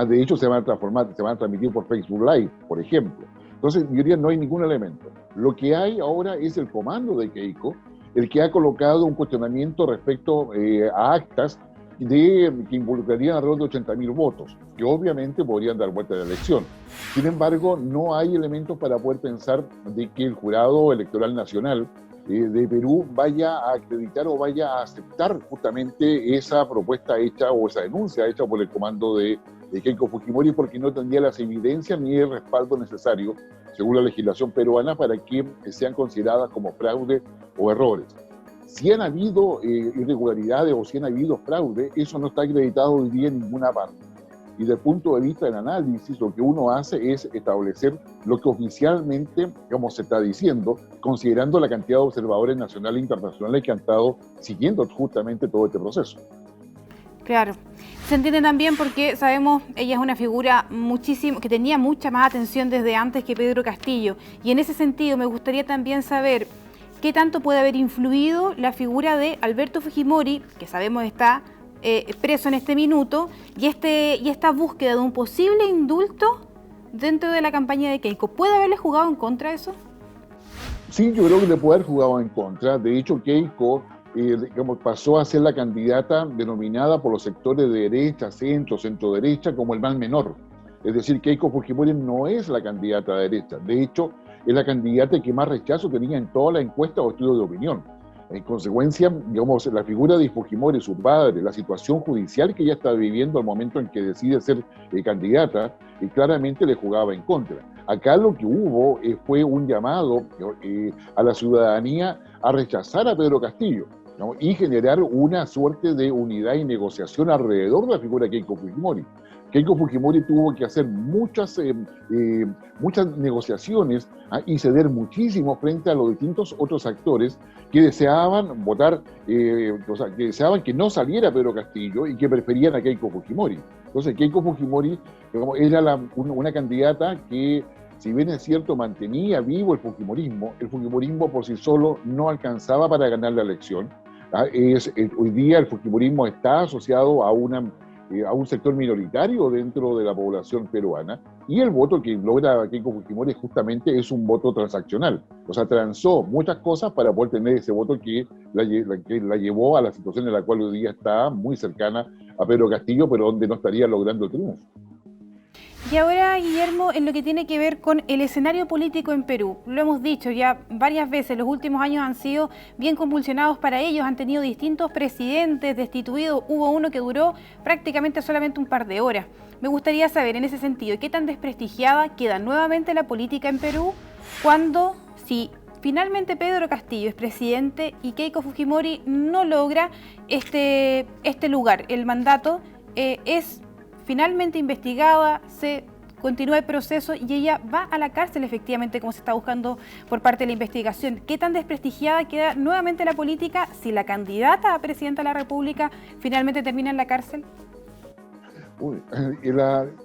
[SPEAKER 11] De hecho, se van a transmitir por Facebook Live, por ejemplo. Entonces, yo diría, no hay ningún elemento. Lo que hay ahora es el comando de Keiko, el que ha colocado un cuestionamiento respecto a actas que involucrarían alrededor de 80.000 votos, que obviamente podrían dar vuelta a la elección. Sin embargo, no hay elementos para poder pensar de que el Jurado Electoral Nacional de Perú vaya a acreditar o vaya a aceptar justamente esa propuesta hecha o esa denuncia hecha por el comando de Keiko Fujimori, porque no tendría las evidencias ni el respaldo necesario, según la legislación peruana, para que sean consideradas como fraude o errores. Si han habido irregularidades o si han habido fraude, eso no está acreditado hoy día en ninguna parte. Y desde el punto de vista del análisis, lo que uno hace es establecer lo que oficialmente, digamos, se está diciendo, considerando la cantidad de observadores nacionales e internacionales que han estado siguiendo justamente todo este proceso.
[SPEAKER 1] Claro, se entiende también porque sabemos, ella es una figura que tenía mucha más atención desde antes que Pedro Castillo. Y en ese sentido me gustaría también saber qué tanto puede haber influido la figura de Alberto Fujimori, que sabemos está preso en este minuto, y esta búsqueda de un posible indulto dentro de la campaña de Keiko, ¿puede haberle jugado en contra de eso?
[SPEAKER 11] Sí, yo creo que le puede haber jugado en contra. De hecho, Keiko pasó a ser la candidata denominada por los sectores de derecha, centro-derecha, como el mal menor. Es decir, Keiko Fujimori no es la candidata de derecha. De hecho, es la candidata que más rechazo tenía en toda la encuesta o estudio de opinión. En consecuencia, digamos, la figura de Fujimori, su padre, la situación judicial que ella está viviendo al momento en que decide ser candidata, claramente le jugaba en contra. Acá lo que hubo fue un llamado a la ciudadanía a rechazar a Pedro Castillo, ¿no? Y generar una suerte de unidad y negociación alrededor de la figura de Keiko Fujimori. Keiko Fujimori tuvo que hacer muchas negociaciones y ceder muchísimo frente a los distintos otros actores que deseaban votar, que deseaban que no saliera Pedro Castillo y que preferían a Keiko Fujimori. Entonces, Keiko Fujimori era una candidata que, si bien es cierto, mantenía vivo el Fujimorismo por sí solo no alcanzaba para ganar la elección. Hoy día el Fujimorismo está asociado a un sector minoritario dentro de la población peruana, y el voto que logra Keiko Fujimori justamente es un voto transaccional. O sea, transó muchas cosas para poder tener ese voto que la llevó a la situación en la cual hoy día está muy cercana a Pedro Castillo, pero donde no estaría logrando el triunfo.
[SPEAKER 1] Y ahora, Guillermo, en lo que tiene que ver con el escenario político en Perú, lo hemos dicho ya varias veces, los últimos años han sido bien convulsionados para ellos, han tenido distintos presidentes destituidos, hubo uno que duró prácticamente solamente un par de horas. Me gustaría saber, en ese sentido, ¿qué tan desprestigiada queda nuevamente la política en Perú cuando, si finalmente Pedro Castillo es presidente y Keiko Fujimori no logra este lugar, el mandato, es finalmente investigada, se continúa el proceso y ella va a la cárcel efectivamente, como se está buscando por parte de la investigación? ¿Qué tan desprestigiada queda nuevamente la política si la candidata a presidenta de la República finalmente termina en la cárcel?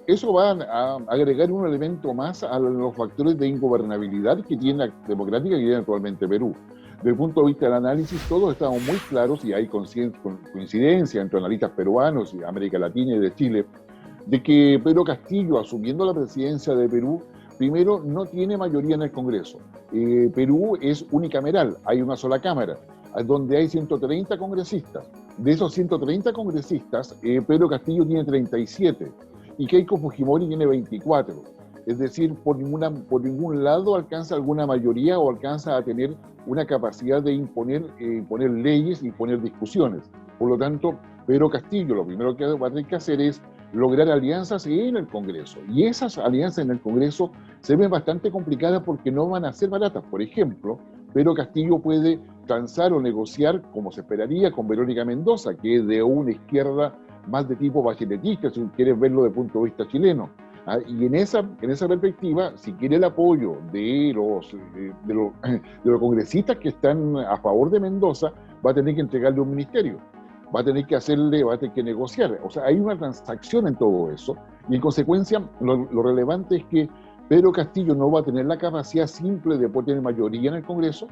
[SPEAKER 11] Eso va a agregar un elemento más a los factores de ingobernabilidad que tiene democrática que tiene actualmente Perú. Desde el punto de vista del análisis, todos estamos muy claros y hay coincidencia entre analistas peruanos y de América Latina y de Chile, de que Pedro Castillo, asumiendo la presidencia de Perú, primero no tiene mayoría en el Congreso. Perú es unicameral, hay una sola cámara, donde hay 130 congresistas. De esos 130 congresistas, Pedro Castillo tiene 37 y Keiko Fujimori tiene 24. Es decir, por ningún lado alcanza alguna mayoría o alcanza a tener una capacidad de imponer leyes y imponer discusiones. Por lo tanto, Pedro Castillo lo primero que va a tener que hacer es lograr alianzas en el Congreso. Y esas alianzas en el Congreso se ven bastante complicadas porque no van a ser baratas. Por ejemplo, Pedro Castillo puede transar o negociar, como se esperaría, con Verónica Mendoza, que es de una izquierda más de tipo bacheletista, si quieres verlo desde el punto de vista chileno. Y en esa perspectiva, si quiere el apoyo de los congresistas que están a favor de Mendoza, va a tener que entregarle un ministerio. Va a tener que negociar. O sea, hay una transacción en todo eso. Y en consecuencia, lo relevante es que Pedro Castillo no va a tener la capacidad simple de poder tener mayoría en el Congreso,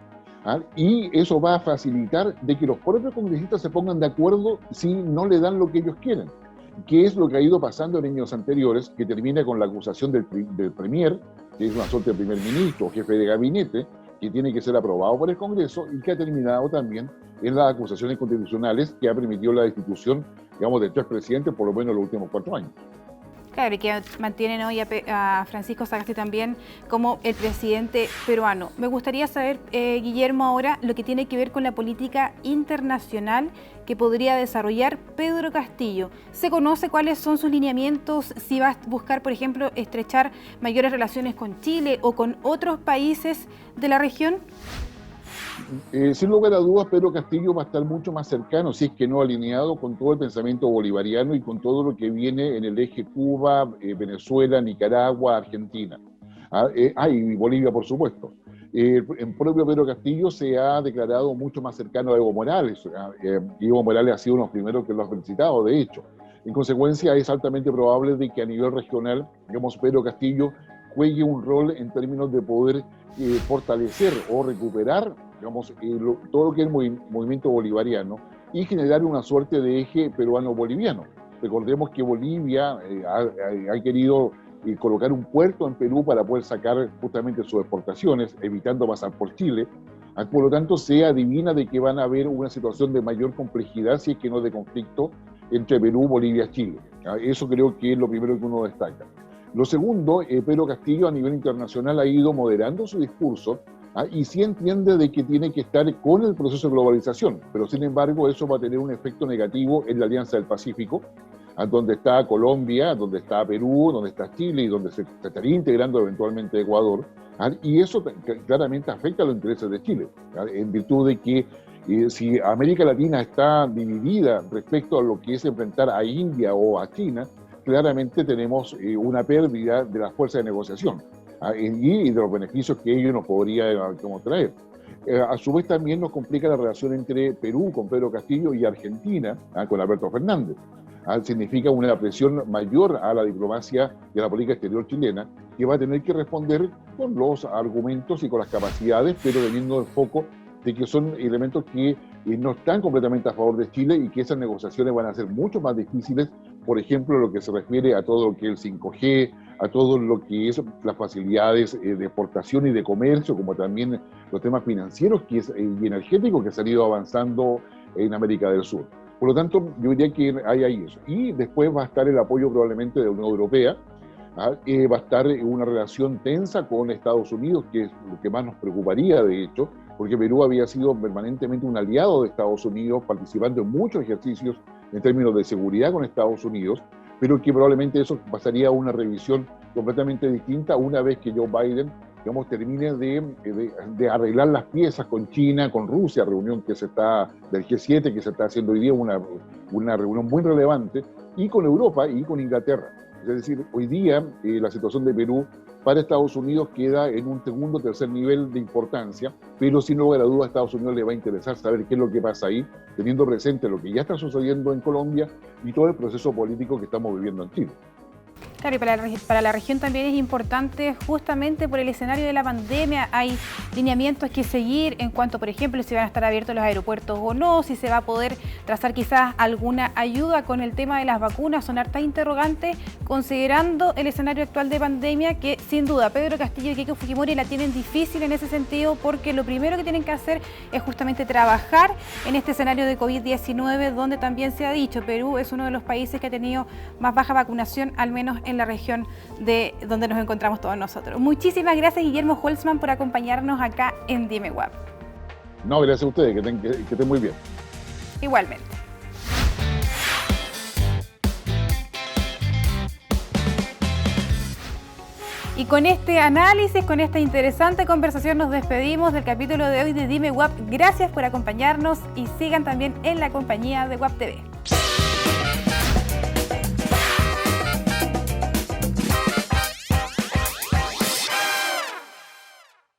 [SPEAKER 11] y eso va a facilitar de que los propios congresistas se pongan de acuerdo si no le dan lo que ellos quieren. Que es lo que ha ido pasando en años anteriores, que termina con la acusación del Premier, que es una suerte de primer ministro o jefe de gabinete, que tiene que ser aprobado por el Congreso y que ha terminado también en las acusaciones constitucionales que ha permitido la destitución, digamos, de 3 presidentes por lo menos en los últimos 4 años.
[SPEAKER 1] Claro, y que mantienen hoy a Francisco Sagasti también como el presidente peruano. Me gustaría saber, Guillermo, ahora lo que tiene que ver con la política internacional que podría desarrollar Pedro Castillo. ¿Se conoce cuáles son sus lineamientos? Si va a buscar, por ejemplo, estrechar mayores relaciones con Chile o con otros países de la región.
[SPEAKER 11] Sin lugar a dudas, Pedro Castillo va a estar mucho más cercano, si es que no alineado, con todo el pensamiento bolivariano y con todo lo que viene en el eje Cuba, Venezuela, Nicaragua, Argentina. Y Bolivia, por supuesto. El propio Pedro Castillo se ha declarado mucho más cercano a Evo Morales. Evo Morales ha sido uno de los primeros que lo ha felicitado, de hecho. En consecuencia, es altamente probable de que a nivel regional, digamos, Pedro Castillo juegue un rol en términos de poder fortalecer o recuperar, digamos, todo lo que es el movimiento bolivariano y generar una suerte de eje peruano-boliviano. Recordemos que Bolivia ha querido colocar un puerto en Perú para poder sacar justamente sus exportaciones, evitando pasar por Chile. Por lo tanto, se adivina de que van a haber una situación de mayor complejidad, si es que no de conflicto, entre Perú, Bolivia y Chile. Eso creo que es lo primero que uno destaca. Lo segundo, Pedro Castillo a nivel internacional ha ido moderando su discurso y sí entiende de que tiene que estar con el proceso de globalización, pero sin embargo eso va a tener un efecto negativo en la Alianza del Pacífico, donde está Colombia, donde está Perú, donde está Chile y donde se estaría integrando eventualmente Ecuador, y eso claramente afecta a los intereses de Chile, en virtud de que si América Latina está dividida respecto a lo que es enfrentar a India o a China, claramente tenemos una pérdida de la fuerza de negociación y de los beneficios que ello nos podría traer. A su vez también nos complica la relación entre Perú con Pedro Castillo y Argentina con Alberto Fernández. Significa una presión mayor a la diplomacia y a la política exterior chilena, que va a tener que responder con los argumentos y con las capacidades, pero teniendo el foco de que son elementos que no están completamente a favor de Chile y que esas negociaciones van a ser mucho más difíciles, por ejemplo, lo que se refiere a todo lo que es el 5G, a todo lo que es las facilidades de exportación y de comercio, como también los temas financieros y energéticos que se han ido avanzando en América del Sur. Por lo tanto, yo diría que hay ahí eso. Y después va a estar el apoyo probablemente de la Unión Europea, va a estar una relación tensa con Estados Unidos, que es lo que más nos preocuparía, de hecho, porque Perú había sido permanentemente un aliado de Estados Unidos, participando en muchos ejercicios en términos de seguridad con Estados Unidos, pero que probablemente eso pasaría a una revisión completamente distinta una vez que Joe Biden, digamos, termine de arreglar las piezas con China, con Rusia, reunión que del G7 que se está haciendo hoy día, una reunión muy relevante, y con Europa y con Inglaterra. Es decir, hoy día la situación de Perú para Estados Unidos queda en un segundo o tercer nivel de importancia, pero sin lugar a dudas a Estados Unidos le va a interesar saber qué es lo que pasa ahí, teniendo presente lo que ya está sucediendo en Colombia y todo el proceso político que estamos viviendo en Chile.
[SPEAKER 1] Claro, y para la región también es importante, justamente por el escenario de la pandemia, hay lineamientos que seguir en cuanto, por ejemplo, si van a estar abiertos los aeropuertos o no, si se va a poder trazar quizás alguna ayuda con el tema de las vacunas. Son hartas interrogantes considerando el escenario actual de pandemia, que sin duda Pedro Castillo y Keiko Fujimori la tienen difícil en ese sentido, porque lo primero que tienen que hacer es justamente trabajar en este escenario de COVID-19, donde también se ha dicho, Perú es uno de los países que ha tenido más baja vacunación, al menos en la región de donde nos encontramos todos nosotros. Muchísimas gracias, Guillermo Holzman, por acompañarnos acá en Dime Guap.
[SPEAKER 11] No, gracias a ustedes, que estén muy bien.
[SPEAKER 1] Igualmente. Y con este análisis, con esta interesante conversación, nos despedimos del capítulo de hoy de Dime Guap. Gracias por acompañarnos y sigan también en la compañía de Guap TV.